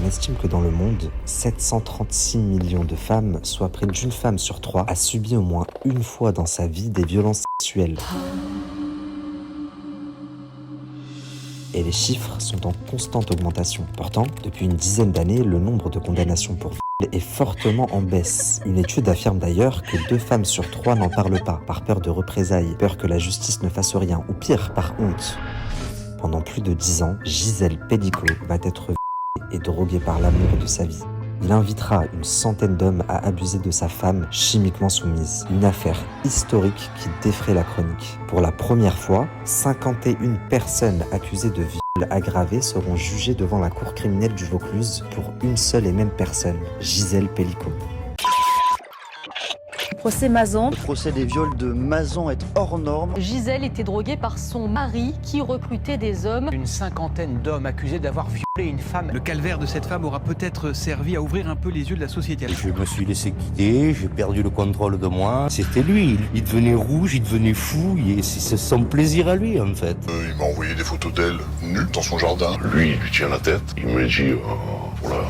On estime que dans le monde, 736 millions de femmes, soit près d'une femme sur 3, a subi au moins une fois dans sa vie des violences sexuelles. Et les chiffres sont en constante augmentation. Pourtant, depuis une dizaine d'années, le nombre de condamnations pour viol est fortement en baisse. Une étude affirme d'ailleurs que 2 femmes sur 3 n'en parlent pas, par peur de représailles, peur que la justice ne fasse rien, ou pire, par honte. Pendant plus de 10 ans, Gisèle Pelicot va être violée et droguée par l'amour de sa vie. Il invitera une centaine d'hommes à abuser de sa femme chimiquement soumise. Une affaire historique qui défraie la chronique. Pour la première fois, 51 personnes accusées de viol aggravé seront jugées devant la cour criminelle du Vaucluse pour une seule et même personne, Gisèle Pelicot. Procès Mazan. Le procès des viols de Mazan est hors norme. Gisèle était droguée par son mari qui recrutait des hommes. Une cinquantaine d'hommes accusés d'avoir violé une femme. Le calvaire de cette femme aura peut-être servi à ouvrir un peu les yeux de la société. Je me suis laissé guider, j'ai perdu le contrôle de moi. C'était lui, il devenait rouge, il devenait fou, et c'est son plaisir à lui en fait. Il m'a envoyé des photos d'elle, nue, dans son jardin. Lui, il lui tient la tête. Il me dit, voilà,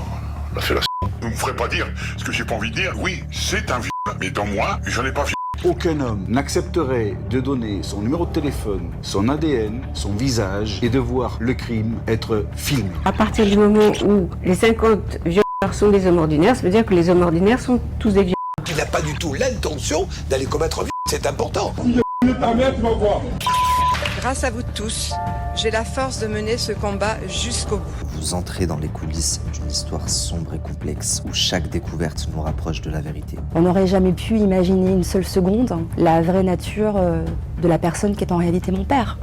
la fellation. Vous me ferez pas dire ce que j'ai pas envie de dire. Oui, c'est un viol, mais dans moi, j'en ai pas violé. Aucun homme n'accepterait de donner son numéro de téléphone, son ADN, son visage et de voir le crime être filmé. À partir du moment où les 50 violeurs sont des hommes ordinaires, ça veut dire que les hommes ordinaires sont tous des violeurs. Tu n'as pas du tout l'intention d'aller commettre un viol, c'est important. Grâce à vous tous, j'ai la force de mener ce combat jusqu'au bout. Vous entrez dans les coulisses d'une histoire sombre et complexe où chaque découverte nous rapproche de la vérité. On n'aurait jamais pu imaginer une seule seconde la vraie nature de la personne qui est en réalité mon père.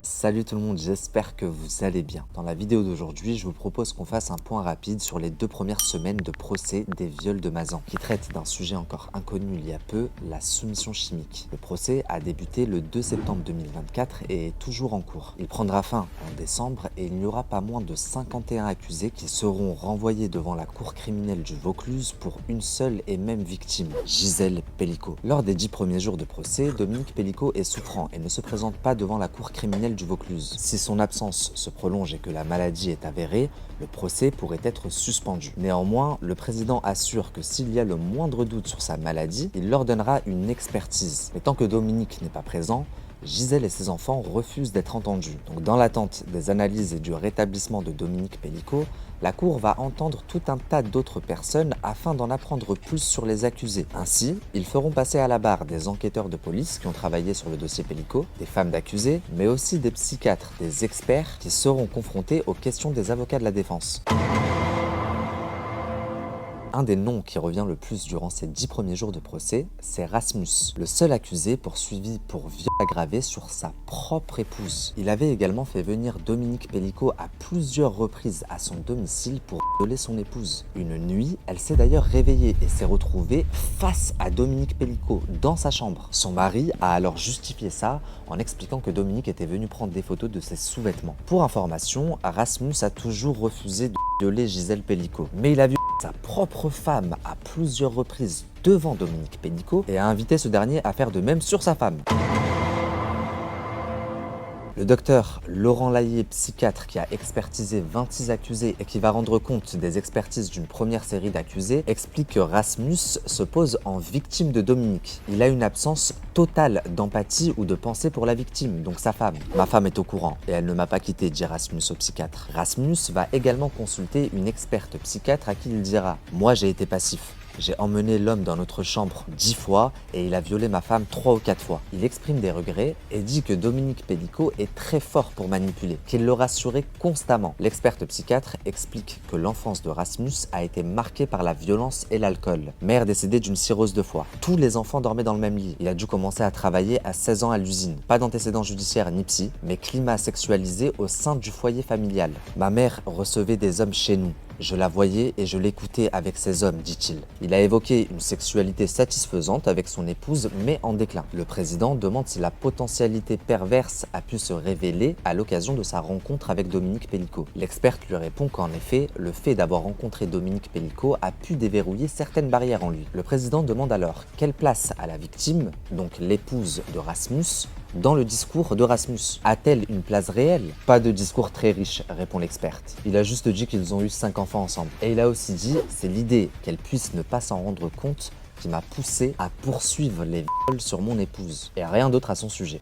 Salut tout le monde, j'espère que vous allez bien. Dans la vidéo d'aujourd'hui, je vous propose qu'on fasse un point rapide sur les 2 premières semaines de procès des viols de Mazan, qui traite d'un sujet encore inconnu il y a peu, la soumission chimique. Le procès a débuté le 2 septembre 2024 et est toujours en cours. Il prendra fin en décembre et il n'y aura pas moins de 51 accusés qui seront renvoyés devant la cour criminelle du Vaucluse pour une seule et même victime, Gisèle Pelicot. Lors des 10 premiers jours de procès, Dominique Pelicot est souffrant et ne se présente pas devant la cour criminelle du Vaucluse. Si son absence se prolonge et que la maladie est avérée, le procès pourrait être suspendu. Néanmoins, le président assure que s'il y a le moindre doute sur sa maladie, il leur donnera une expertise. Mais tant que Dominique n'est pas présent, Gisèle et ses enfants refusent d'être entendus. Donc dans l'attente des analyses et du rétablissement de Dominique Pelicot, la cour va entendre tout un tas d'autres personnes afin d'en apprendre plus sur les accusés. Ainsi, ils feront passer à la barre des enquêteurs de police qui ont travaillé sur le dossier Pelicot, des femmes d'accusés, mais aussi des psychiatres, des experts qui seront confrontés aux questions des avocats de la défense. Un des noms qui revient le plus durant ces 10 premiers jours de procès, c'est Rasmus, le seul accusé poursuivi pour viol aggravé sur sa propre épouse. Il avait également fait venir Dominique Pelicot à plusieurs reprises à son domicile pour violer son épouse. Une nuit, elle s'est d'ailleurs réveillée et s'est retrouvée face à Dominique Pelicot dans sa chambre. Son mari a alors justifié ça en expliquant que Dominique était venu prendre des photos de ses sous-vêtements. Pour information, Rasmus a toujours refusé de violer Gisèle Pelicot, mais il a vu sa propre femme à plusieurs reprises devant Dominique Pelicot et a invité ce dernier à faire de même sur sa femme. Le docteur Laurent Laillé, psychiatre qui a expertisé 26 accusés et qui va rendre compte des expertises d'une première série d'accusés, explique que Rasmus se pose en victime de Dominique. Il a une absence totale d'empathie ou de pensée pour la victime, donc sa femme. Ma femme est au courant et elle ne m'a pas quitté, dit Rasmus au psychiatre. Rasmus va également consulter une experte psychiatre à qui il dira « Moi j'ai été passif. J'ai emmené l'homme dans notre chambre 10 fois et il a violé ma femme 3 ou 4 fois. Il exprime des regrets et dit que Dominique Pelicot est très fort pour manipuler, qu'il le rassurait constamment. L'experte psychiatre explique que l'enfance de Rasmus a été marquée par la violence et l'alcool. Mère décédée d'une cirrhose de foie. Tous les enfants dormaient dans le même lit. Il a dû commencer à travailler à 16 ans à l'usine. Pas d'antécédents judiciaires ni psy, mais climat sexualisé au sein du foyer familial. Ma mère recevait des hommes chez nous. Je la voyais et je l'écoutais avec ces hommes, dit-il. Il a évoqué une sexualité satisfaisante avec son épouse, mais en déclin. Le président demande si la potentialité perverse a pu se révéler à l'occasion de sa rencontre avec Dominique Pelicot. L'experte lui répond qu'en effet, le fait d'avoir rencontré Dominique Pelicot a pu déverrouiller certaines barrières en lui. Le président demande alors quelle place à la victime, donc l'épouse de Rasmus, dans le discours de Rasmus. A-t-elle une place réelle? Pas de discours très riche, répond l'experte. Il a juste dit qu'ils ont eu 5 enfants ensemble. Et il a aussi dit, c'est l'idée qu'elle puisse ne pas s'en rendre compte qui m'a poussé à poursuivre les viols sur mon épouse. Et rien d'autre à son sujet.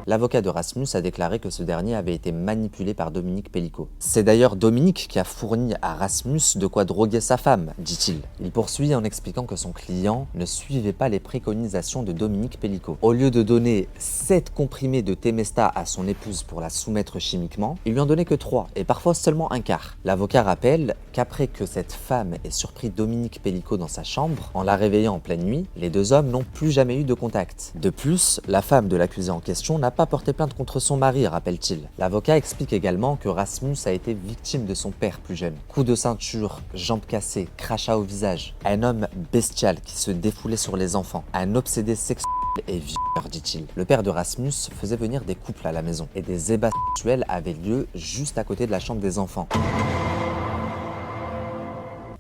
L'avocat de Rasmus a déclaré que ce dernier avait été manipulé par Dominique Pellicot. C'est d'ailleurs Dominique qui a fourni à Rasmus de quoi droguer sa femme, dit-il. Il poursuit en expliquant que son client ne suivait pas les préconisations de Dominique Pellicot. Au lieu de donner 7 comprimés de Temesta à son épouse pour la soumettre chimiquement, il lui en donnait que 3, et parfois seulement un quart. L'avocat rappelle qu'après que cette femme ait surpris Dominique Pellicot dans sa chambre, en la réveillant en pleine nuit, les deux hommes n'ont plus jamais eu de contact. De plus, la femme de l'accusé en question n'a pas porté plainte contre son mari, rappelle-t-il. L'avocat explique également que Rasmus a été victime de son père plus jeune. Coups de ceinture, jambes cassées, crachats au visage. Un homme bestial qui se défoulait sur les enfants. Un obsédé sexuel et violeur, dit-il. Le père de Rasmus faisait venir des couples à la maison et des ébats sexuels avaient lieu juste à côté de la chambre des enfants.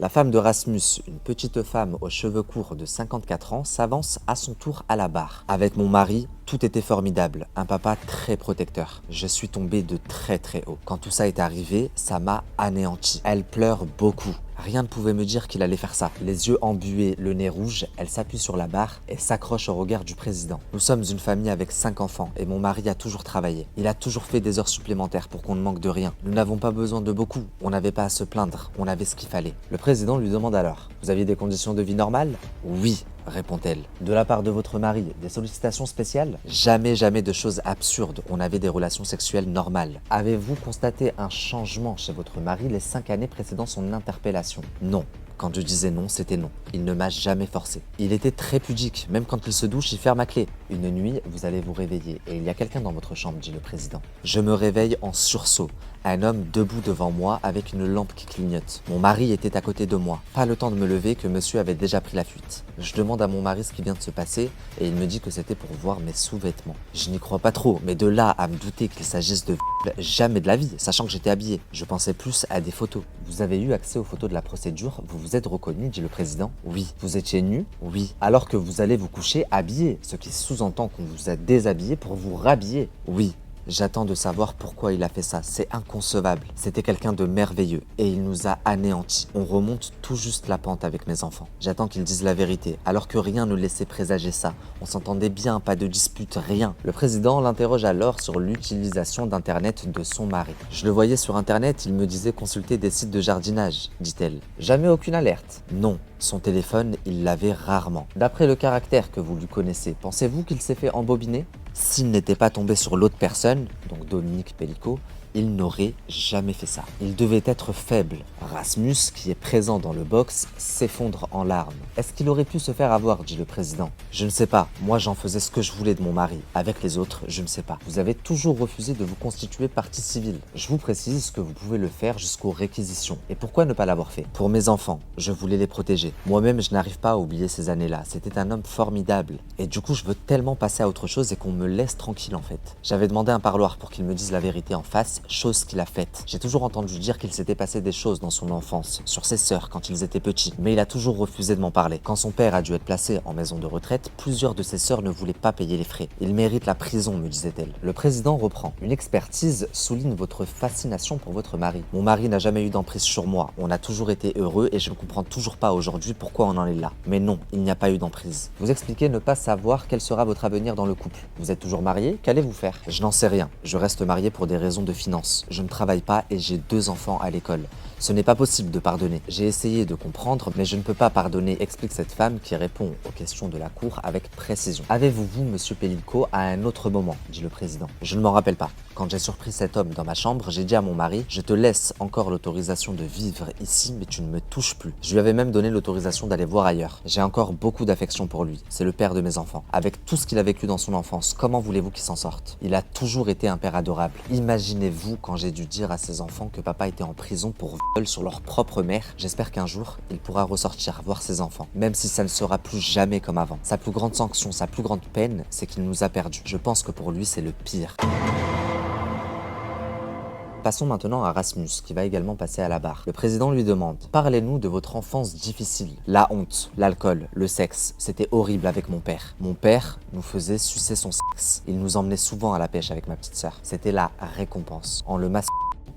La femme de Rasmus, une petite femme aux cheveux courts de 54 ans, s'avance à son tour à la barre. Avec mon mari, tout était formidable, un papa très protecteur. Je suis tombé de très haut. Quand tout ça est arrivé, ça m'a anéanti. Elle pleure beaucoup. Rien ne pouvait me dire qu'il allait faire ça. Les yeux embués, le nez rouge, elle s'appuie sur la barre et s'accroche au regard du président. Nous sommes une famille avec 5 enfants et mon mari a toujours travaillé. Il a toujours fait des heures supplémentaires pour qu'on ne manque de rien. Nous n'avons pas besoin de beaucoup, on n'avait pas à se plaindre, on avait ce qu'il fallait. Le président lui demande alors, vous aviez des conditions de vie normales? Oui, répond-elle. De la part de votre mari, des sollicitations spéciales? Jamais de choses absurdes, on avait des relations sexuelles normales. Avez-vous constaté un changement chez votre mari les 5 années précédant son interpellation? Non. Quand je disais non, c'était non. Il ne m'a jamais forcé. Il était très pudique, même quand il se douche, il ferme à clé. Une nuit, vous allez vous réveiller et il y a quelqu'un dans votre chambre, dit le président. Je me réveille en sursaut. Un homme debout devant moi avec une lampe qui clignote. Mon mari était à côté de moi. Pas le temps de me lever que monsieur avait déjà pris la fuite. Je demande à mon mari ce qui vient de se passer et il me dit que c'était pour voir mes sous-vêtements. Je n'y crois pas trop, mais de là à me douter qu'il s'agisse de jamais de la vie, sachant que j'étais habillé. Je pensais plus à des photos. Vous avez eu accès aux photos de la procédure, vous vous êtes reconnu, dit le président. Oui. Vous étiez nu? Oui. Alors que vous allez vous coucher habillé, ce qui sous-entend qu'on vous a déshabillé pour vous rhabiller. Oui. J'attends de savoir pourquoi il a fait ça, c'est inconcevable. C'était quelqu'un de merveilleux et il nous a anéantis. On remonte tout juste la pente avec mes enfants. J'attends qu'ils disent la vérité, alors que rien ne laissait présager ça. On s'entendait bien, pas de dispute, rien. Le président l'interroge alors sur l'utilisation d'Internet de son mari. Je le voyais sur Internet, il me disait consulter des sites de jardinage, dit-elle. Jamais aucune alerte? Non. Son téléphone, il l'avait rarement. D'après le caractère que vous lui connaissez, pensez-vous qu'il s'est fait embobiner? S'il n'était pas tombé sur l'autre personne, donc Dominique Pellicot, il n'aurait jamais fait ça. Il devait être faible. Rasmus, qui est présent dans le box, s'effondre en larmes. Est-ce qu'il aurait pu se faire avoir, dit le président. Je ne sais pas. Moi, j'en faisais ce que je voulais de mon mari. Avec les autres, je ne sais pas. Vous avez toujours refusé de vous constituer partie civile. Je vous précise que vous pouvez le faire jusqu'aux réquisitions. Et pourquoi ne pas l'avoir fait? Pour mes enfants, je voulais les protéger. Moi-même, je n'arrive pas à oublier ces années-là. C'était un homme formidable. Et du coup, je veux tellement passer à autre chose et qu'on me laisse tranquille, en fait. J'avais demandé un parloir pour qu'il me dise la vérité en face, chose qu'il a faite. J'ai toujours entendu dire qu'il s'était passé des choses dans son enfance, sur ses sœurs quand ils étaient petits, mais il a toujours refusé de m'en parler. Quand son père a dû être placé en maison de retraite, plusieurs de ses sœurs ne voulaient pas payer les frais. Il mérite la prison, me disait-elle. Le président reprend. Une expertise souligne votre fascination pour votre mari. Mon mari n'a jamais eu d'emprise sur moi. On a toujours été heureux et je ne comprends toujours pas aujourd'hui pourquoi on en est là. Mais non, il n'y a pas eu d'emprise. Vous expliquez ne pas savoir quel sera votre avenir dans le couple. Vous êtes toujours marié? Qu'allez-vous faire? Je n'en sais rien. Je reste marié pour des raisons de finances. Je ne travaille pas et j'ai 2 enfants à l'école. Ce n'est pas possible de pardonner. J'ai essayé de comprendre, mais je ne peux pas pardonner, explique cette femme qui répond aux questions de la cour avec précision. Avez-vous vu monsieur Pellicot à un autre moment, dit le président. Je ne m'en rappelle pas. Quand j'ai surpris cet homme dans ma chambre, j'ai dit à mon mari, je te laisse encore l'autorisation de vivre ici, mais tu ne me touches plus. Je lui avais même donné l'autorisation d'aller voir ailleurs. J'ai encore beaucoup d'affection pour lui. C'est le père de mes enfants. Avec tout ce qu'il a vécu dans son enfance, comment voulez-vous qu'il s'en sorte? Il a toujours été un père adorable. Imaginez-vous quand j'ai dû dire à ses enfants que papa était en prison pour viol sur leur propre mère. J'espère qu'un jour, il pourra ressortir voir ses enfants, même si ça ne sera plus jamais comme avant. Sa plus grande sanction, sa plus grande peine, c'est qu'il nous a perdus. Je pense que pour lui, c'est le pire. Passons maintenant à Rasmus, qui va également passer à la barre. Le président lui demande « Parlez-nous de votre enfance difficile. La honte, l'alcool, le sexe, c'était horrible avec mon père. Mon père nous faisait sucer son sexe. Il nous emmenait souvent à la pêche avec ma petite sœur. C'était la récompense. En le massant,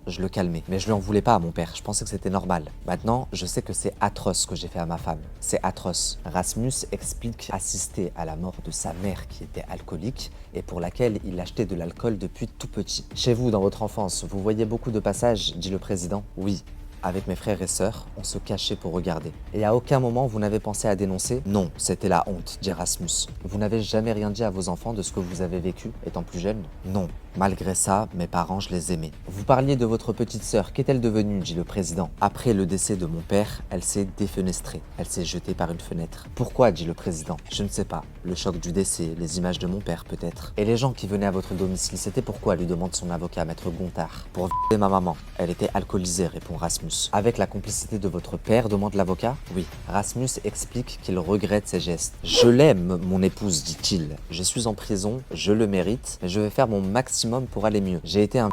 je le calmais. Mais je lui en voulais pas à mon père, je pensais que c'était normal. Maintenant, je sais que c'est atroce ce que j'ai fait à ma femme. C'est atroce. » Rasmus explique assister à la mort de sa mère qui était alcoolique et pour laquelle il achetait de l'alcool depuis tout petit. « Chez vous, dans votre enfance, vous voyez beaucoup de passages ?» dit le président. « Oui. Avec mes frères et sœurs, on se cachait pour regarder. Et à aucun moment vous n'avez pensé à dénoncer ? Non, c'était la honte, dit Rasmus. Vous n'avez jamais rien dit à vos enfants de ce que vous avez vécu étant plus jeune ? Non. Malgré ça, mes parents, je les aimais. Vous parliez de votre petite sœur, qu'est-elle devenue ? Dit le président. Après le décès de mon père, elle s'est défenestrée. Elle s'est jetée par une fenêtre. Pourquoi ? Dit le président. Je ne sais pas. Le choc du décès, les images de mon père peut-être. Et les gens qui venaient à votre domicile, c'était pourquoi ? Lui demande son avocat, maître Gontard. Pour violer ma maman. Elle était alcoolisée, répond Rasmus. Avec la complicité de votre père, demande l'avocat. Oui. Rasmus explique qu'il regrette ses gestes. Je l'aime, mon épouse, dit-il. Je suis en prison, je le mérite, mais je vais faire mon maximum pour aller mieux. J'ai été un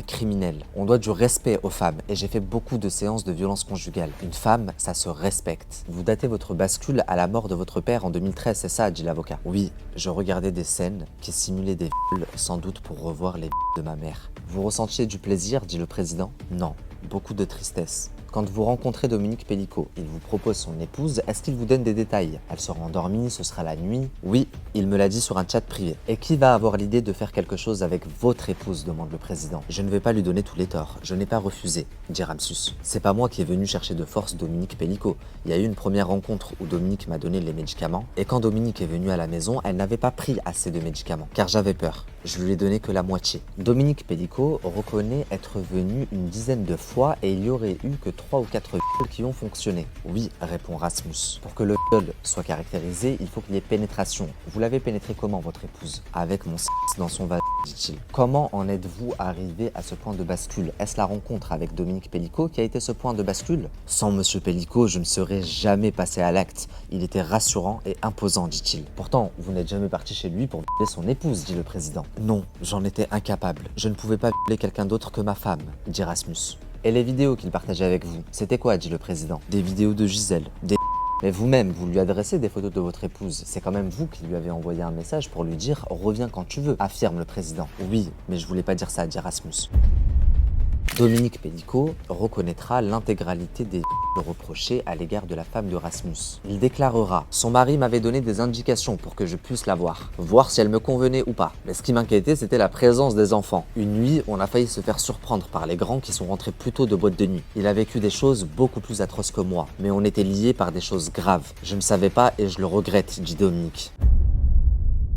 criminel. On doit du respect aux femmes et j'ai fait beaucoup de séances de violence conjugale. Une femme, ça se respecte. Vous datez votre bascule à la mort de votre père en 2013, c'est ça, dit l'avocat. Oui, je regardais des scènes qui simulaient des viols, sans doute pour revoir les de ma mère. Vous ressentiez du plaisir, dit le président. Non, beaucoup de tristesse. Quand vous rencontrez Dominique Pellicot, il vous propose son épouse, est-ce qu'il vous donne des détails ? Elle sera endormie, ce sera la nuit ? Oui, il me l'a dit sur un chat privé. Et qui va avoir l'idée de faire quelque chose avec votre épouse ? Demande le président. Je ne vais pas lui donner tous les torts, je n'ai pas refusé, dit Rasmus. C'est pas moi qui est venu chercher de force Dominique Pellicot. Il y a eu une première rencontre où Dominique m'a donné les médicaments, et quand Dominique est venue à la maison, elle n'avait pas pris assez de médicaments, car j'avais peur. Je lui ai donné que la moitié. Dominique Pellicot reconnaît être venu une dizaine de fois et il y aurait eu que 3 ou 4 viols qui ont fonctionné. Oui, répond Rasmus. Pour que le viol soit caractérisé, il faut qu'il y ait pénétration. Vous l'avez pénétré comment, votre épouse ? Avec mon sexe dans son vagin, dit-il. Comment en êtes-vous arrivé à ce point de bascule ? Est-ce la rencontre avec Dominique Pellicot qui a été ce point de bascule ? Sans monsieur Pellicot, je ne serais jamais passé à l'acte. Il était rassurant et imposant, dit-il. Pourtant, vous n'êtes jamais parti chez lui pour violer son épouse, dit le président. Non, j'en étais incapable. Je ne pouvais pas violer quelqu'un d'autre que ma femme, dit Rasmus. Et les vidéos qu'il partageait avec vous, c'était quoi, dit le président ? Des vidéos de Gisèle, des... Mais vous-même, vous lui adressez des photos de votre épouse. C'est quand même vous qui lui avez envoyé un message pour lui dire « Reviens quand tu veux », affirme le président. Oui, mais je voulais pas dire ça, dit Rasmus. Dominique Pellicot reconnaîtra l'intégralité des reprochés à l'égard de la femme de Rasmus. Il déclarera « Son mari m'avait donné des indications pour que je puisse la voir si elle me convenait ou pas. Mais ce qui m'inquiétait, c'était la présence des enfants. Une nuit, on a failli se faire surprendre par les grands qui sont rentrés plus tôt de boîte de nuit. Il a vécu des choses beaucoup plus atroces que moi, mais on était liés par des choses graves. Je ne savais pas et je le regrette, dit Dominique. »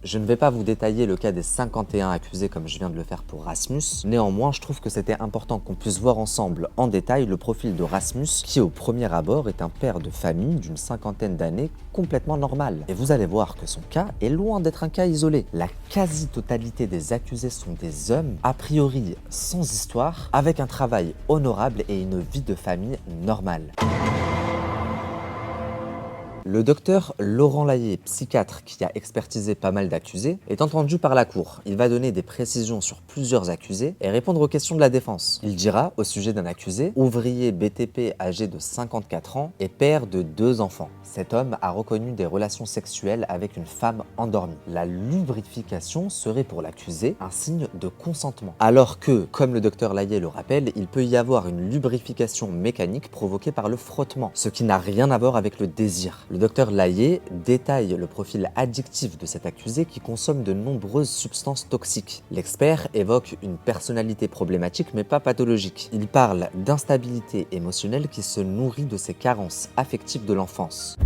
Je ne vais pas vous détailler le cas des 51 accusés comme je viens de le faire pour Rasmus. Néanmoins, je trouve que c'était important qu'on puisse voir ensemble en détail le profil de Rasmus qui au premier abord est un père de famille d'une 50aine d'années complètement normal. Et vous allez voir que son cas est loin d'être un cas isolé. La quasi-totalité des accusés sont des hommes, a priori sans histoire, avec un travail honorable et une vie de famille normale. Le docteur Laurent Layet, psychiatre qui a expertisé pas mal d'accusés, est entendu par la cour. Il va donner des précisions sur plusieurs accusés et répondre aux questions de la défense. Il dira au sujet d'un accusé, ouvrier BTP âgé de 54 ans et père de 2 enfants. Cet homme a reconnu des relations sexuelles avec une femme endormie. La lubrification serait pour l'accusé un signe de consentement. Alors que, comme le docteur Layet le rappelle, il peut y avoir une lubrification mécanique provoquée par le frottement, ce qui n'a rien à voir avec le désir. Le docteur Layet détaille le profil addictif de cet accusé qui consomme de nombreuses substances toxiques. L'expert évoque une personnalité problématique mais pas pathologique. Il parle d'instabilité émotionnelle qui se nourrit de ses carences affectives de l'enfance.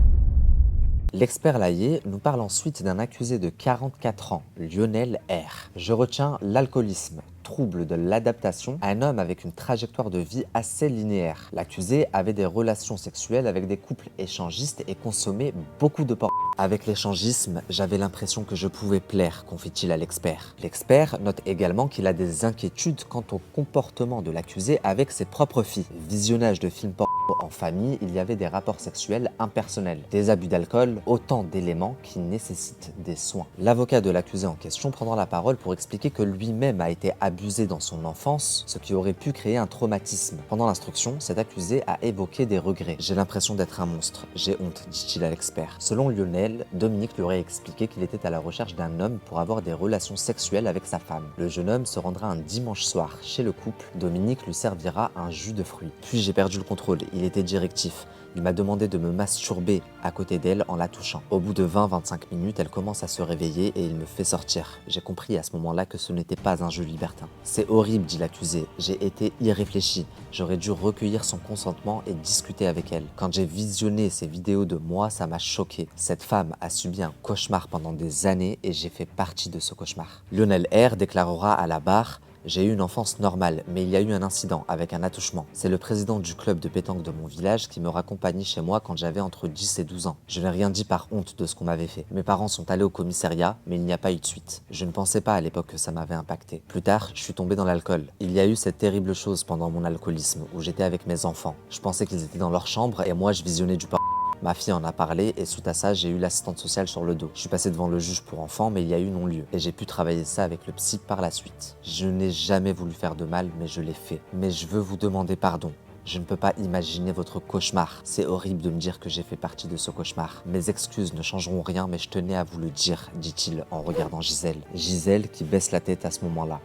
L'expert Layet nous parle ensuite d'un accusé de 44 ans, Lionel R. Je retiens l'alcoolisme, trouble de l'adaptation, un homme avec une trajectoire de vie assez linéaire. L'accusé avait des relations sexuelles avec des couples échangistes et consommait beaucoup de porn. Avec l'échangisme, j'avais l'impression que je pouvais plaire, confie-t-il à l'expert. L'expert note également qu'il a des inquiétudes quant au comportement de l'accusé avec ses propres filles. Visionnage de films porn En famille, il y avait des rapports sexuels impersonnels, des abus d'alcool, autant d'éléments qui nécessitent des soins. L'avocat de l'accusé en question prendra la parole pour expliquer que lui-même a été abusé dans son enfance, ce qui aurait pu créer un traumatisme. Pendant l'instruction, cet accusé a évoqué des regrets. « J'ai l'impression d'être un monstre, j'ai honte », dit-il à l'expert. Selon Lionel, Dominique lui aurait expliqué qu'il était à la recherche d'un homme pour avoir des relations sexuelles avec sa femme. Le jeune homme se rendra un dimanche soir chez le couple. Dominique lui servira un jus de fruits. Puis j'ai perdu le contrôle. Il était directif. Il m'a demandé de me masturber à côté d'elle en la touchant. Au bout de 20-25 minutes, elle commence à se réveiller et il me fait sortir. J'ai compris à ce moment-là que ce n'était pas un jeu libertin. C'est horrible, dit l'accusé. J'ai été irréfléchi. J'aurais dû recueillir son consentement et discuter avec elle. Quand j'ai visionné ces vidéos de moi, ça m'a choqué. Cette femme a subi un cauchemar pendant des années et j'ai fait partie de ce cauchemar. Lionel R déclarera à la barre: j'ai eu une enfance normale, mais il y a eu un incident avec un attouchement. C'est le président du club de pétanque de mon village qui me raccompagnait chez moi quand j'avais entre 10 et 12 ans. Je n'ai rien dit par honte de ce qu'on m'avait fait. Mes parents sont allés au commissariat, mais il n'y a pas eu de suite. Je ne pensais pas à l'époque que ça m'avait impacté. Plus tard, je suis tombé dans l'alcool. Il y a eu cette terrible chose pendant mon alcoolisme, où j'étais avec mes enfants. Je pensais qu'ils étaient dans leur chambre et moi je visionnais du porno. Ma fille en a parlé et suite à ça, j'ai eu l'assistante sociale sur le dos. Je suis passé devant le juge pour enfants, mais il y a eu non-lieu. Et j'ai pu travailler ça avec le psy par la suite. Je n'ai jamais voulu faire de mal, mais je l'ai fait. Mais je veux vous demander pardon. Je ne peux pas imaginer votre cauchemar. C'est horrible de me dire que j'ai fait partie de ce cauchemar. Mes excuses ne changeront rien, mais je tenais à vous le dire, dit-il en regardant Gisèle. Gisèle qui baisse la tête à ce moment-là.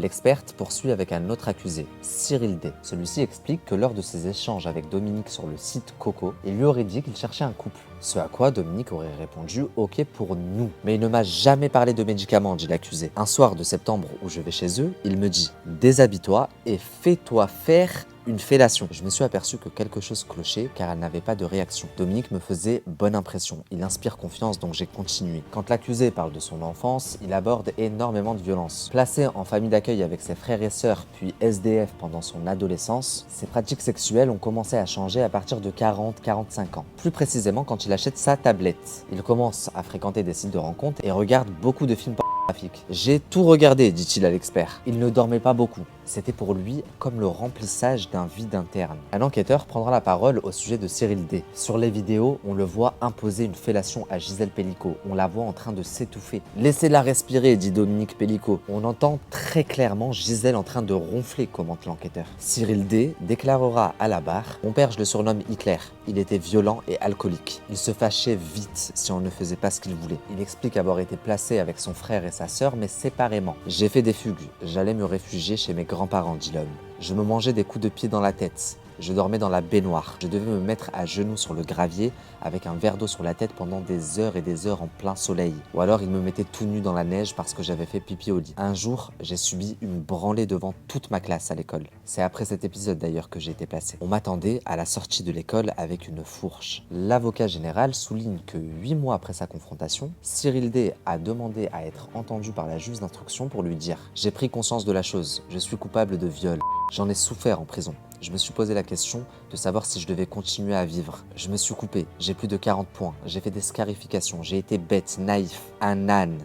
L'experte poursuit avec un autre accusé, Cyril D. Celui-ci explique que lors de ses échanges avec Dominique sur le site Coco, il lui aurait dit qu'il cherchait un couple. Ce à quoi Dominique aurait répondu « Ok pour nous ». Mais il ne m'a jamais parlé de médicaments, dit l'accusé. Un soir de septembre où je vais chez eux, il me dit « Déshabille-toi et fais-toi faire une fellation ». Je me suis aperçu que quelque chose clochait car elle n'avait pas de réaction. Dominique me faisait bonne impression. Il inspire confiance donc j'ai continué. Quand l'accusé parle de son enfance, il aborde énormément de violence. Placé en famille d'accueil avec ses frères et sœurs puis SDF pendant son adolescence, ses pratiques sexuelles ont commencé à changer à partir de 40-45 ans. Plus précisément quand il achète sa tablette. Il commence à fréquenter des sites de rencontres et regarde beaucoup de films pornographiques. J'ai tout regardé, dit-il à l'expert. Il ne dormait pas beaucoup. C'était pour lui comme le remplissage d'un vide interne. Un enquêteur prendra la parole au sujet de Cyril D. Sur les vidéos, on le voit imposer une fellation à Gisèle Pellico. On la voit en train de s'étouffer. « Laissez-la respirer », dit Dominique Pellico. On entend très clairement Gisèle en train de ronfler, commente l'enquêteur. Cyril D déclarera à la barre: « Mon père, je le surnomme Hitler. Il était violent et alcoolique. Il se fâchait vite si on ne faisait pas ce qu'il voulait. Il explique avoir été placé avec son frère et sa sœur, mais séparément. J'ai fait des fugues. J'allais me réfugier chez mes grands-parents, dit l'homme. Je me mangeais des coups de pied dans la tête. Je dormais dans la baignoire. Je devais me mettre à genoux sur le gravier avec un verre d'eau sur la tête pendant des heures et des heures en plein soleil. Ou alors il me mettait tout nu dans la neige parce que j'avais fait pipi au lit. Un jour, j'ai subi une branlée devant toute ma classe à l'école. C'est après cet épisode d'ailleurs que j'ai été placé. On m'attendait à la sortie de l'école avec une fourche. L'avocat général souligne que 8 mois après sa confrontation, Cyril D a demandé à être entendu par la juge d'instruction pour lui dire « J'ai pris conscience de la chose. Je suis coupable de viol. J'en ai souffert en prison. Je me suis posé la question de savoir si je devais continuer à vivre. Je me suis coupé, j'ai plus de 40 points, j'ai fait des scarifications, j'ai été bête, naïf, un âne. »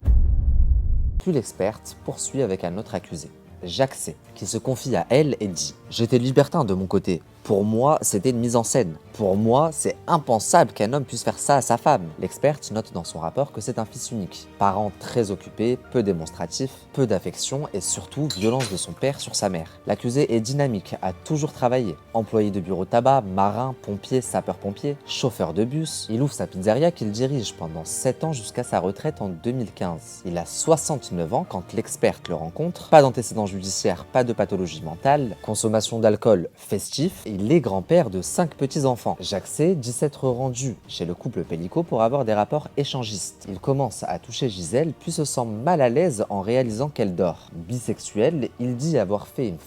Puis l'experte poursuit avec un autre accusé, Jacques C, qui se confie à elle et dit « J'étais libertin de mon côté. Pour moi, c'était une mise en scène. Pour moi, c'est impensable qu'un homme puisse faire ça à sa femme. » L'experte note dans son rapport que c'est un fils unique. Parent très occupé, peu démonstratif, peu d'affection et surtout violence de son père sur sa mère. L'accusé est dynamique, a toujours travaillé. Employé de bureau tabac, marin, pompier, sapeur-pompier, chauffeur de bus. Il ouvre sa pizzeria qu'il dirige pendant 7 ans jusqu'à sa retraite en 2015. Il a 69 ans quand l'experte le rencontre. Pas d'antécédents judiciaires, pas de pathologie mentale, consommation d'alcool festif. Il est grand-père de 5 petits-enfants. Jacques C dit s'être rendu chez le couple Pellico pour avoir des rapports échangistes. Il commence à toucher Gisèle, puis se sent mal à l'aise en réalisant qu'elle dort. Bisexuel, il dit avoir fait une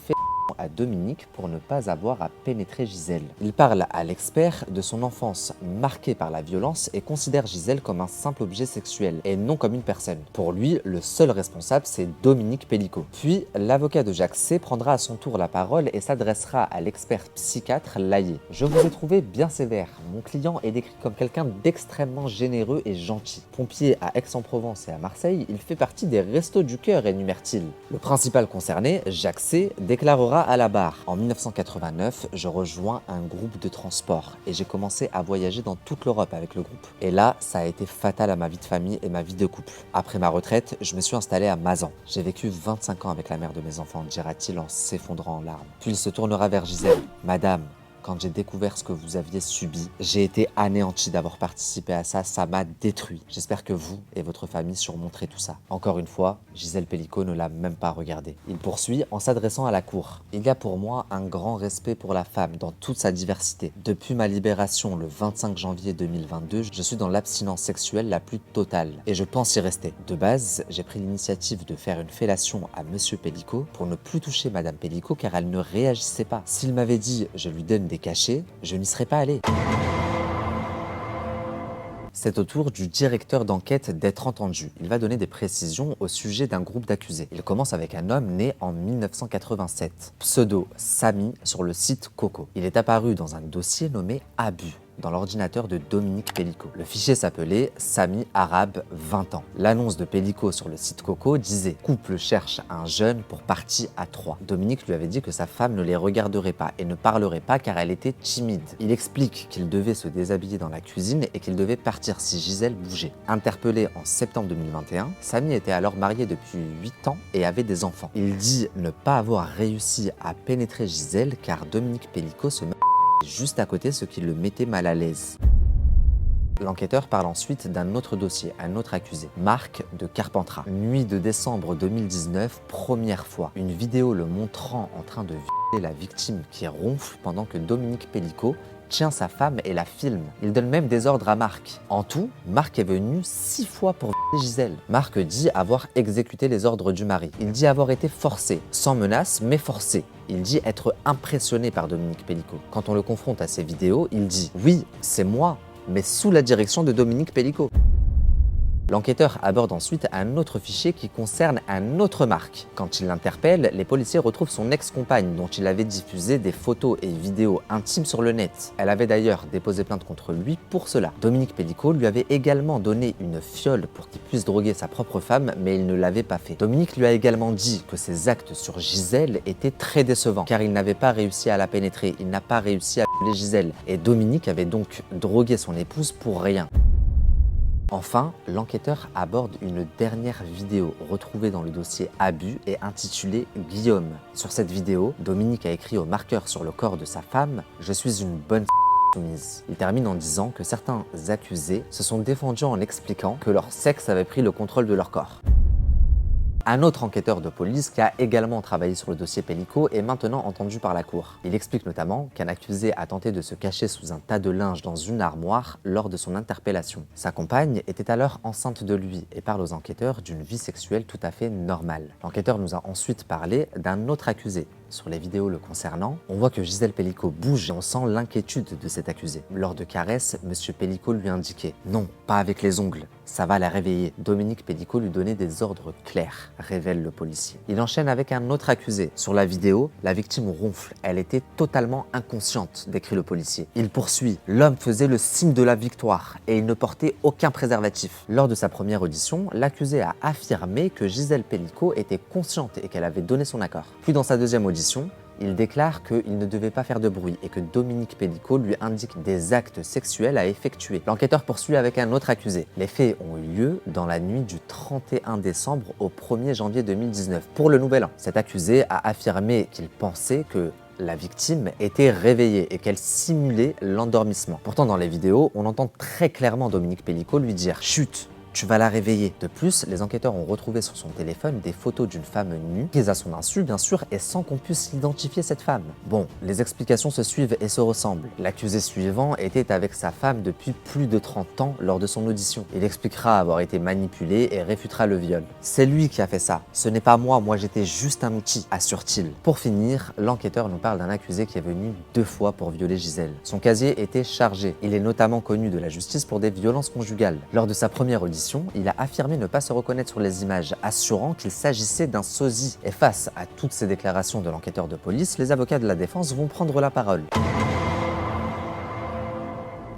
à Dominique pour ne pas avoir à pénétrer Gisèle. Il parle à l'expert de son enfance marquée par la violence et considère Gisèle comme un simple objet sexuel et non comme une personne. Pour lui, le seul responsable, c'est Dominique Pellico. Puis, l'avocat de Jacques C prendra à son tour la parole et s'adressera à l'expert psychiatre Laillé. « Je vous ai trouvé bien sévère. Mon client est décrit comme quelqu'un d'extrêmement généreux et gentil. Pompier à Aix-en-Provence et à Marseille, il fait partie des restos du cœur, énumère-t-il. Le principal concerné, Jacques C, déclarera sera à la barre. En 1989, je rejoins un groupe de transport et j'ai commencé à voyager dans toute l'Europe avec le groupe. Et là, ça a été fatal à ma vie de famille et ma vie de couple. Après ma retraite, je me suis installé à Mazan. J'ai vécu 25 ans avec la mère de mes enfants, dira-t-il en s'effondrant en larmes. Puis il se tournera vers Gisèle. Madame, quand j'ai découvert ce que vous aviez subi, j'ai été anéanti d'avoir participé à ça, ça m'a détruit. J'espère que vous et votre famille surmonterez tout ça. Encore une fois, Gisèle Pelicot ne l'a même pas regardé. Il poursuit en s'adressant à la cour. Il y a pour moi un grand respect pour la femme dans toute sa diversité. Depuis ma libération le 25 janvier 2022, je suis dans l'abstinence sexuelle la plus totale et je pense y rester. De base, j'ai pris l'initiative de faire une fellation à Monsieur Pelicot pour ne plus toucher Madame Pelicot car elle ne réagissait pas. S'il m'avait dit « je lui donne des cachets », je n'y serais pas allé. C'est au tour du directeur d'enquête d'être entendu. Il va donner des précisions au sujet d'un groupe d'accusés. Il commence avec un homme né en 1987, pseudo Samy sur le site Coco. Il est apparu dans un dossier nommé Abus dans l'ordinateur de Dominique Pelicot. Le fichier s'appelait Samy Arabe 20 ans. L'annonce de Pelicot sur le site Coco disait « Couple cherche un jeune pour partie à 3 ». Dominique lui avait dit que sa femme ne les regarderait pas et ne parlerait pas car elle était timide. Il explique qu'il devait se déshabiller dans la cuisine et qu'il devait partir si Gisèle bougeait. Interpellé en septembre 2021, Samy était alors marié depuis 8 ans et avait des enfants. Il dit ne pas avoir réussi à pénétrer Gisèle car Dominique Pelicot se met juste à côté, ce qui le mettait mal à l'aise. L'enquêteur parle ensuite d'un autre dossier, un autre accusé, Marc de Carpentras. Nuit de décembre 2019, première fois, une vidéo le montrant en train de violer la victime qui ronfle pendant que Dominique Pelicot tient sa femme et la filme. Il donne même des ordres à Marc. En tout, Marc est venu 6 fois pour violer Gisèle. Marc dit avoir exécuté les ordres du mari. Il dit avoir été forcé, sans menace, mais forcé. Il dit être impressionné par Dominique Pelicot. Quand on le confronte à ces vidéos, il dit « Oui, c'est moi, mais sous la direction de Dominique Pelicot ». L'enquêteur aborde ensuite un autre fichier qui concerne un autre Marc. Quand il l'interpelle, les policiers retrouvent son ex-compagne dont il avait diffusé des photos et vidéos intimes sur le net. Elle avait d'ailleurs déposé plainte contre lui pour cela. Dominique Pelicot lui avait également donné une fiole pour qu'il puisse droguer sa propre femme, mais il ne l'avait pas fait. Dominique lui a également dit que ses actes sur Gisèle étaient très décevants, car il n'avait pas réussi à la pénétrer, il n'a pas réussi à violer Gisèle, et Dominique avait donc drogué son épouse pour rien. Enfin, l'enquêteur aborde une dernière vidéo retrouvée dans le dossier Abus et intitulée Guillaume. Sur cette vidéo, Dominique a écrit au marqueur sur le corps de sa femme « Je suis une bonne soumise ». Il termine en disant que certains accusés se sont défendus en expliquant que leur sexe avait pris le contrôle de leur corps. Un autre enquêteur de police qui a également travaillé sur le dossier Pelicot est maintenant entendu par la cour. Il explique notamment qu'un accusé a tenté de se cacher sous un tas de linge dans une armoire lors de son interpellation. Sa compagne était alors enceinte de lui et parle aux enquêteurs d'une vie sexuelle tout à fait normale. L'enquêteur nous a ensuite parlé d'un autre accusé. Sur les vidéos le concernant, on voit que Gisèle Pelicot bouge et on sent l'inquiétude de cet accusé. Lors de caresses, Monsieur Pelicot lui indiquait « Non, pas avec les ongles, ça va la réveiller ». Dominique Pelicot lui donnait des ordres clairs, révèle le policier. Il enchaîne avec un autre accusé. Sur la vidéo, la victime ronfle. Elle était totalement inconsciente, décrit le policier. Il poursuit. L'homme faisait le signe de la victoire et il ne portait aucun préservatif. Lors de sa première audition, l'accusé a affirmé que Gisèle Pelicot était consciente et qu'elle avait donné son accord. Puis dans sa deuxième audition, il déclare qu'il ne devait pas faire de bruit et que Dominique Pelicot lui indique des actes sexuels à effectuer. L'enquêteur poursuit avec un autre accusé. Les faits ont eu lieu dans la nuit du 31 décembre au 1er janvier 2019, pour le Nouvel An. Cet accusé a affirmé qu'il pensait que la victime était réveillée et qu'elle simulait l'endormissement. Pourtant, dans les vidéos, on entend très clairement Dominique Pelicot lui dire « Chut !» tu vas la réveiller. De plus, les enquêteurs ont retrouvé sur son téléphone des photos d'une femme nue, prises à son insu bien sûr, et sans qu'on puisse identifier cette femme. Bon, les explications se suivent et se ressemblent. L'accusé suivant était avec sa femme depuis plus de 30 ans lors de son audition. Il expliquera avoir été manipulé et réfutera le viol. C'est lui qui a fait ça, ce n'est pas moi j'étais juste un outil, assure-t-il. Pour finir, l'enquêteur nous parle d'un accusé qui est venu 2 fois pour violer Gisèle. Son casier était chargé. Il est notamment connu de la justice pour des violences conjugales. Lors de sa première audition, il a affirmé ne pas se reconnaître sur les images, assurant qu'il s'agissait d'un sosie. Et face à toutes ces déclarations de l'enquêteur de police, les avocats de la défense vont prendre la parole.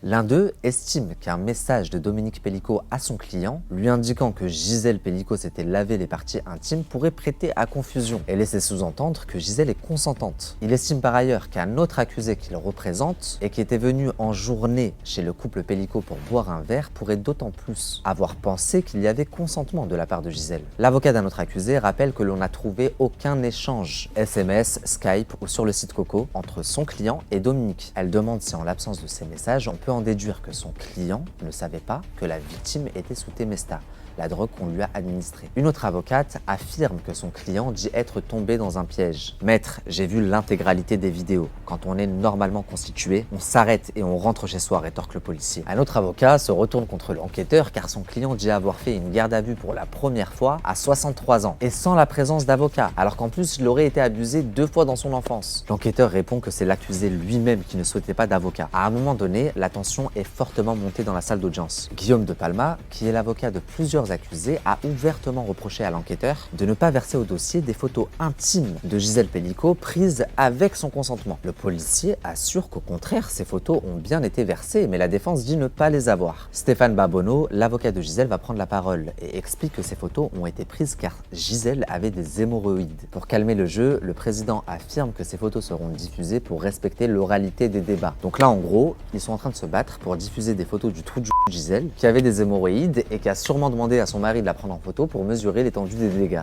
L'un d'eux estime qu'un message de Dominique Pellico à son client, lui indiquant que Gisèle Pellico s'était lavé les parties intimes, pourrait prêter à confusion et laisser sous-entendre que Gisèle est consentante. Il estime par ailleurs qu'un autre accusé qu'il représente et qui était venu en journée chez le couple Pellico pour boire un verre pourrait d'autant plus avoir pensé qu'il y avait consentement de la part de Gisèle. L'avocat d'un autre accusé rappelle que l'on n'a trouvé aucun échange SMS, Skype ou sur le site Coco entre son client et Dominique. Elle demande si en l'absence de ces messages, on peut en déduire que son client ne savait pas que la victime était sous Temesta, la drogue qu'on lui a administrée. Une autre avocate affirme que son client dit être tombé dans un piège. Maître, j'ai vu l'intégralité des vidéos. Quand on est normalement constitué, on s'arrête et on rentre chez soi, rétorque le policier. Un autre avocat se retourne contre l'enquêteur car son client dit avoir fait une garde à vue pour la première fois à 63 ans et sans la présence d'avocat, alors qu'en plus il aurait été abusé 2 fois dans son enfance. L'enquêteur répond que c'est l'accusé lui-même qui ne souhaitait pas d'avocat. À un moment donné, la tension est fortement montée dans la salle d'audience. Guillaume de Palma, qui est l'avocat de plusieurs accusés, a ouvertement reproché à l'enquêteur de ne pas verser au dossier des photos intimes de Gisèle Pellico prises avec son consentement. Le policier assure qu'au contraire, ces photos ont bien été versées, mais la défense dit ne pas les avoir. Stéphane Babonneau, l'avocat de Gisèle, va prendre la parole et explique que ces photos ont été prises car Gisèle avait des hémorroïdes. Pour calmer le jeu, le président affirme que ces photos seront diffusées pour respecter l'oralité des débats. Donc là, en gros, ils sont en train de se battre pour diffuser des photos du trou de Gisèle, qui avait des hémorroïdes et qui a sûrement demandé à son mari de la prendre en photo pour mesurer l'étendue des dégâts.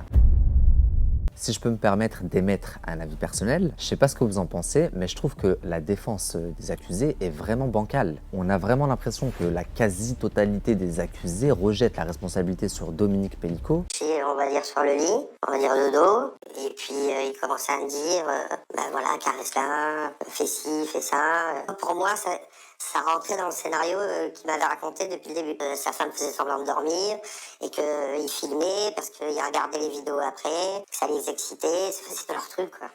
Si je peux me permettre d'émettre un avis personnel, je sais pas ce que vous en pensez, mais je trouve que la défense des accusés est vraiment bancale. On a vraiment l'impression que la quasi-totalité des accusés rejette la responsabilité sur Dominique Pellico. Puis on va dire sur le lit, on va dire le dos, et puis il commence à me dire, voilà, caresse-la, fais ci, fais ça. Pour moi, ça rentrait dans le scénario qu'il m'avait raconté depuis le début. Sa femme faisait semblant de dormir et qu'il filmait parce qu'il regardait les vidéos après, que ça les excitait, c'était leur truc, quoi.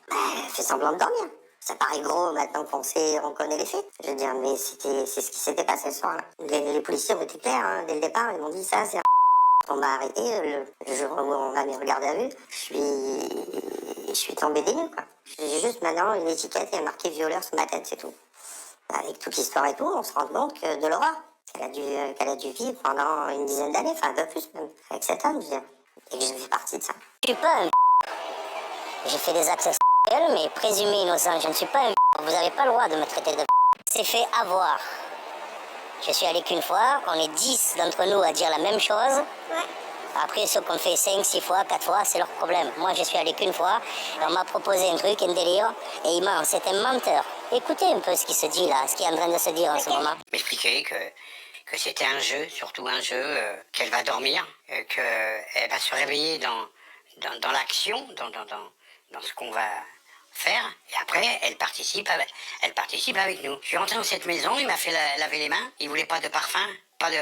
Fait semblant de dormir. Ça paraît gros maintenant on connaît les faits. Je veux dire, mais c'est ce qui s'était passé ce soir-là. Les policiers ont été clairs, hein, dès le départ, ils m'ont dit ça, c'est... On m'a arrêté le jour où on a mis regard à vue. Je suis tombé des nues, quoi. J'ai juste maintenant une étiquette et marqué violeur sur ma tête, c'est tout. Avec toute l'histoire et tout, on se rend compte que de l'horreur qu'elle a dû vivre pendant une dizaine d'années, enfin un peu plus même, avec cet homme, je veux dire. Et que je fais partie de ça. Je suis pas un J'ai fait des actes sexuels, mais présumé innocent. Je ne suis pas un Vous n'avez pas le droit de me traiter de C'est fait avoir. Je suis allé qu'une fois, on est 10 d'entre nous à dire la même chose. Ouais. Après, ceux qu'on fait 5, 6 fois, 4 fois, c'est leur problème. Moi, je suis allé qu'une fois, on m'a proposé un truc, un délire, et il ment, c'est un menteur. Écoutez un peu ce qui se dit là, ce qui est en train de se dire en ce moment. M'expliquer que c'était un jeu, surtout un jeu, qu'elle va dormir, qu'elle va se réveiller dans l'action, dans ce qu'on va faire, et après, elle participe avec nous. Je suis rentré dans cette maison, il m'a fait laver les mains, il voulait pas de parfum, pas de...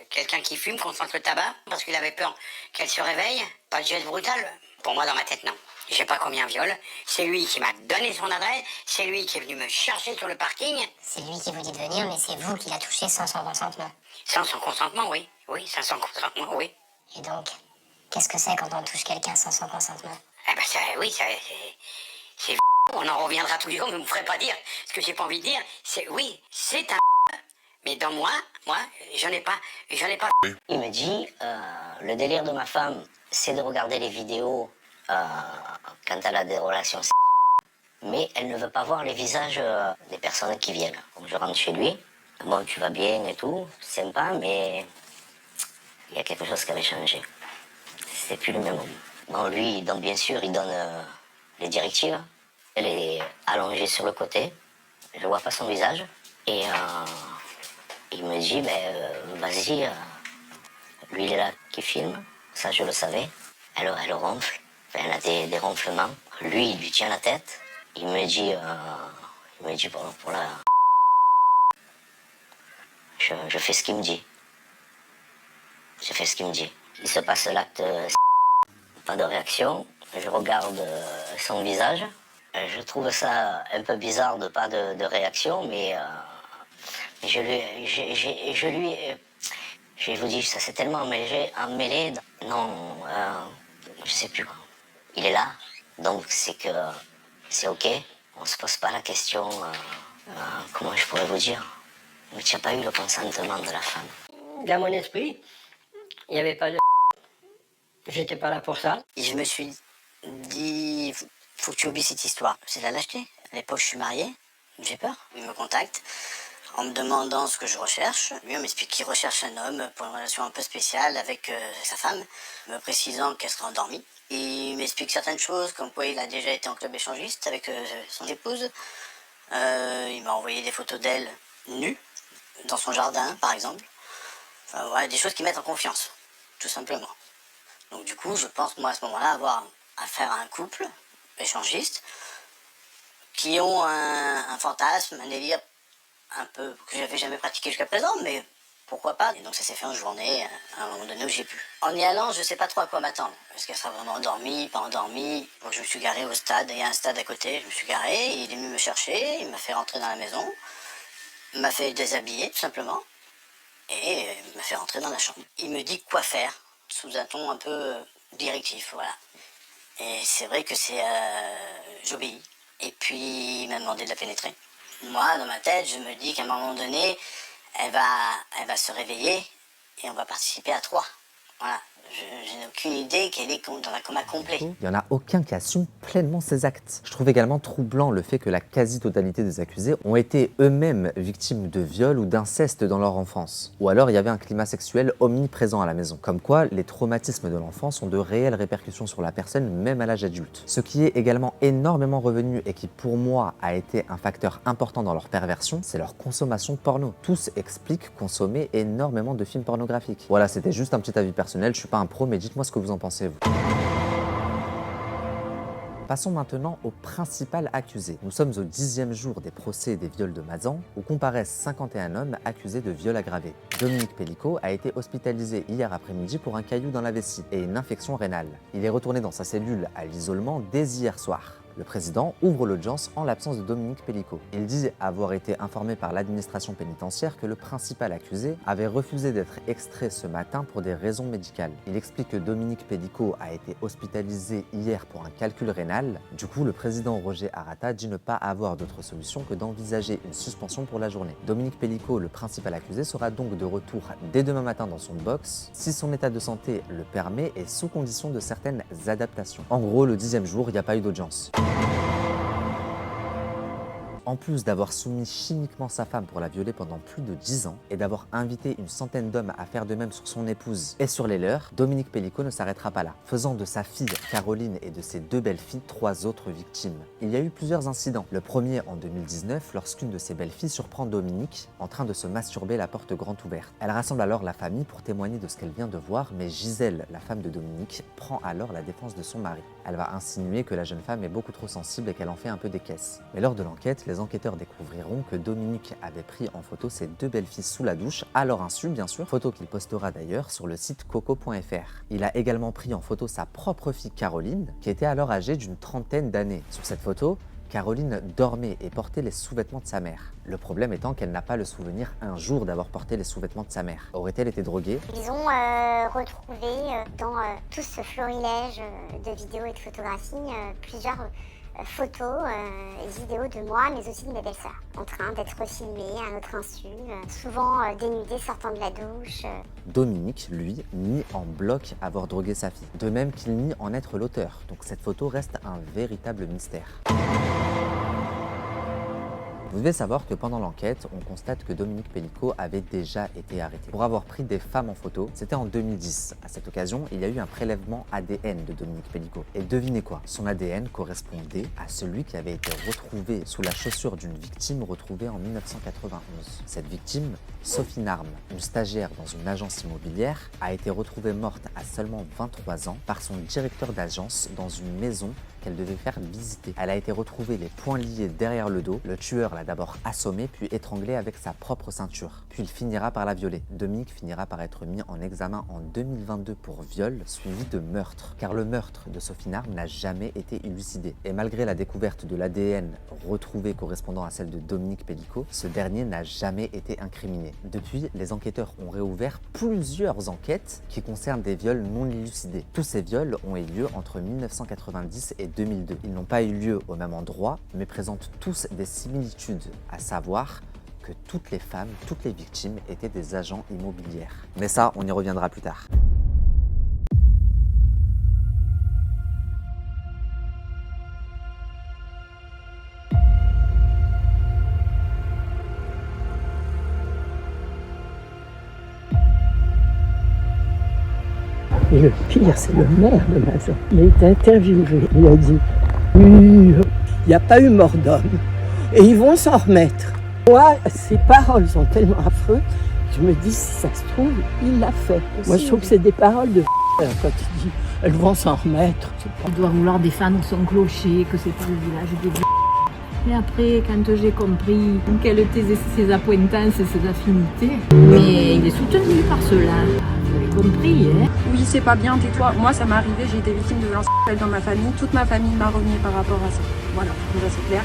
quelqu'un qui fume, qu'on sente le tabac, parce qu'il avait peur qu'elle se réveille. Pas de geste brutal. Pour moi, dans ma tête, non. Je sais pas combien viol. C'est lui qui m'a donné son adresse. C'est lui qui est venu me chercher sur le parking. C'est lui qui vous dit de venir, mais c'est vous qui l'a touché sans son consentement. Sans son consentement, oui. Oui, sans son consentement, oui. Et donc, qu'est-ce que c'est quand on touche quelqu'un sans son consentement? Eh ben, c'est on en reviendra toujours, mais vous me ferez pas dire ce que j'ai pas envie de dire. C'est un mais dans moi, j'en ai pas. Il me dit, le délire de ma femme, c'est de regarder les vidéos quand elle a des relations sexuelles, mais elle ne veut pas voir les visages des personnes qui viennent. Donc je rentre chez lui, bon, tu vas bien et tout, sympa, mais il y a quelque chose qui avait changé. C'est plus le même homme. Bon, lui, donc bien sûr, il donne les directives. Elle est allongée sur le côté, je vois pas son visage, et... il me dit, vas-y, lui il est là qui filme, ça je le savais. Elle ronfle, elle a des ronflements. Lui, il lui tient la tête. Il me dit pour la... Je fais ce qu'il me dit. Je fais ce qu'il me dit. Il se passe l'acte, pas de réaction. Je regarde son visage. Je trouve ça un peu bizarre de pas de réaction, mais... Je vous dis, ça s'est tellement emmêlé. Non, je sais plus. Il est là, donc c'est que c'est ok. On se pose pas la question, comment je pourrais vous dire. Mais tu n'as pas eu le consentement de la femme. Dans mon esprit, il n'y avait pas de... J'étais pas là pour ça. Et je me suis dit, faut que tu oublies cette histoire. C'est de la lâcheté. À l'époque, je suis marié, j'ai peur. Il me contacte en me demandant ce que je recherche. Lui, on m'explique qu'il recherche un homme pour une relation un peu spéciale avec sa femme, me précisant qu'elle sera endormie. Et il m'explique certaines choses, comme quoi il a déjà été en club échangiste avec son épouse. Il m'a envoyé des photos d'elle nue, dans son jardin, par exemple. Enfin, voilà, des choses qui mettent en confiance, tout simplement. Donc du coup, je pense, moi, à ce moment-là, avoir affaire à un couple échangiste qui ont un fantasme, un délire un peu que j'avais jamais pratiqué jusqu'à présent, mais pourquoi pas. Et donc ça s'est fait en journée, à un moment donné où j'ai pu. En y allant, je sais pas trop à quoi m'attendre. Est-ce qu'elle sera vraiment endormie, pas endormie? Donc je me suis garé au stade, il y a un stade à côté, je me suis garé, il est venu me chercher, il m'a fait rentrer dans la maison, il m'a fait déshabiller, tout simplement, et il m'a fait rentrer dans la chambre. Il me dit quoi faire, sous un ton un peu directif, voilà. Et c'est vrai que j'obéis. Et puis il m'a demandé de la pénétrer. Moi, dans ma tête, je me dis qu'à un moment donné, elle va se réveiller et on va participer à 3. Voilà. Je n'ai aucune idée qu'elle est dans un coma complet. Il n'y en a aucun qui assume pleinement ses actes. Je trouve également troublant le fait que la quasi-totalité des accusés ont été eux-mêmes victimes de viol ou d'inceste dans leur enfance. Ou alors il y avait un climat sexuel omniprésent à la maison. Comme quoi, les traumatismes de l'enfance ont de réelles répercussions sur la personne, même à l'âge adulte. Ce qui est également énormément revenu et qui pour moi a été un facteur important dans leur perversion, c'est leur consommation de porno. Tous expliquent consommer énormément de films pornographiques. Voilà, c'était juste un petit avis personnel, je suis pas un pro, mais dites-moi ce que vous en pensez, vous. Passons maintenant au principal accusé. Nous sommes au 10e jour des procès des viols de Mazan, où comparaissent 51 hommes accusés de viol aggravé. Dominique Pellicot a été hospitalisé hier après-midi pour un caillou dans la vessie et une infection rénale. Il est retourné dans sa cellule à l'isolement dès hier soir. Le président ouvre l'audience en l'absence de Dominique Pellicot. Il dit avoir été informé par l'administration pénitentiaire que le principal accusé avait refusé d'être extrait ce matin pour des raisons médicales. Il explique que Dominique Pellicot a été hospitalisé hier pour un calcul rénal. Du coup, le président Roger Arata dit ne pas avoir d'autre solution que d'envisager une suspension pour la journée. Dominique Pellicot, le principal accusé, sera donc de retour dès demain matin dans son box, si son état de santé le permet et sous condition de certaines adaptations. En gros, le 10e jour, il n'y a pas eu d'audience. En plus d'avoir soumis chimiquement sa femme pour la violer pendant plus de 10 ans et d'avoir invité une centaine d'hommes à faire de même sur son épouse et sur les leurs, Dominique Pellicot ne s'arrêtera pas là, faisant de sa fille Caroline et de ses 2 belles-filles 3 autres victimes. Il y a eu plusieurs incidents. Le premier en 2019, lorsqu'une de ses belles-filles surprend Dominique en train de se masturber la porte grande ouverte. Elle rassemble alors la famille pour témoigner de ce qu'elle vient de voir, mais Gisèle, la femme de Dominique, prend alors la défense de son mari. Elle va insinuer que la jeune femme est beaucoup trop sensible et qu'elle en fait un peu des caisses. Mais lors de l'enquête, les enquêteurs découvriront que Dominique avait pris en photo ses 2 belles-filles sous la douche, à leur insu bien sûr, photo qu'il postera d'ailleurs sur le site coco.fr. Il a également pris en photo sa propre fille Caroline, qui était alors âgée d'une trentaine d'années. Sur cette photo, Caroline dormait et portait les sous-vêtements de sa mère. Le problème étant qu'elle n'a pas le souvenir un jour d'avoir porté les sous-vêtements de sa mère. Aurait-elle été droguée? Ils ont retrouvé dans tout ce florilège de vidéos et de photographies plusieurs photos et vidéos de moi, mais aussi de mes belles-sœurs, en train d'être filmées à notre insu, souvent dénudées sortant de la douche. Dominique, lui, nie en bloc avoir drogué sa fille, de même qu'il nie en être l'auteur, donc cette photo reste un véritable mystère. Vous devez savoir que pendant l'enquête, on constate que Dominique Pellicot avait déjà été arrêté pour avoir pris des femmes en photo. C'était en 2010. À cette occasion, il y a eu un prélèvement ADN de Dominique Pellicot. Et devinez quoi? Son ADN correspondait à celui qui avait été retrouvé sous la chaussure d'une victime retrouvée en 1991. Cette victime, Sophie Narme, une stagiaire dans une agence immobilière, a été retrouvée morte à seulement 23 ans par son directeur d'agence dans une maison qu'elle devait faire visiter. Elle a été retrouvée les poings liés derrière le dos. Le tueur l'a d'abord assommée puis étranglée avec sa propre ceinture. Puis il finira par la violer. Dominique finira par être mis en examen en 2022 pour viol suivi de meurtre. Car le meurtre de Sophie Narme n'a jamais été élucidé. Et malgré la découverte de l'ADN retrouvé correspondant à celle de Dominique Pellicot, ce dernier n'a jamais été incriminé. Depuis, les enquêteurs ont réouvert plusieurs enquêtes qui concernent des viols non élucidés. Tous ces viols ont eu lieu entre 1990 et 2002. Ils n'ont pas eu lieu au même endroit, mais présentent tous des similitudes, à savoir que toutes les femmes, toutes les victimes étaient des agents immobilières. Mais ça, on y reviendra plus tard. Et le pire, c'est le maire de Mazan. Il a été interviewé. Il a dit « Oui, il n'y a pas eu mort d'homme. Et ils vont s'en remettre. » Moi, ces paroles sont tellement affreuses. Je me dis, si ça se trouve, il l'a fait. Moi, je trouve que c'est des paroles de quand il dit « Elles vont s'en remettre. » Il doit vouloir défendre son clocher, que c'est pas le village des Mais après, quand j'ai compris quelles étaient ses appointances et ses affinités, mais il est soutenu par cela. Vous avez compris, hein? Oui, c'est pas bien, tais-toi. Moi, ça m'est arrivé, j'ai été victime de violences sexuelles dans ma famille. Toute ma famille m'a renié par rapport à ça. Voilà, déjà c'est clair.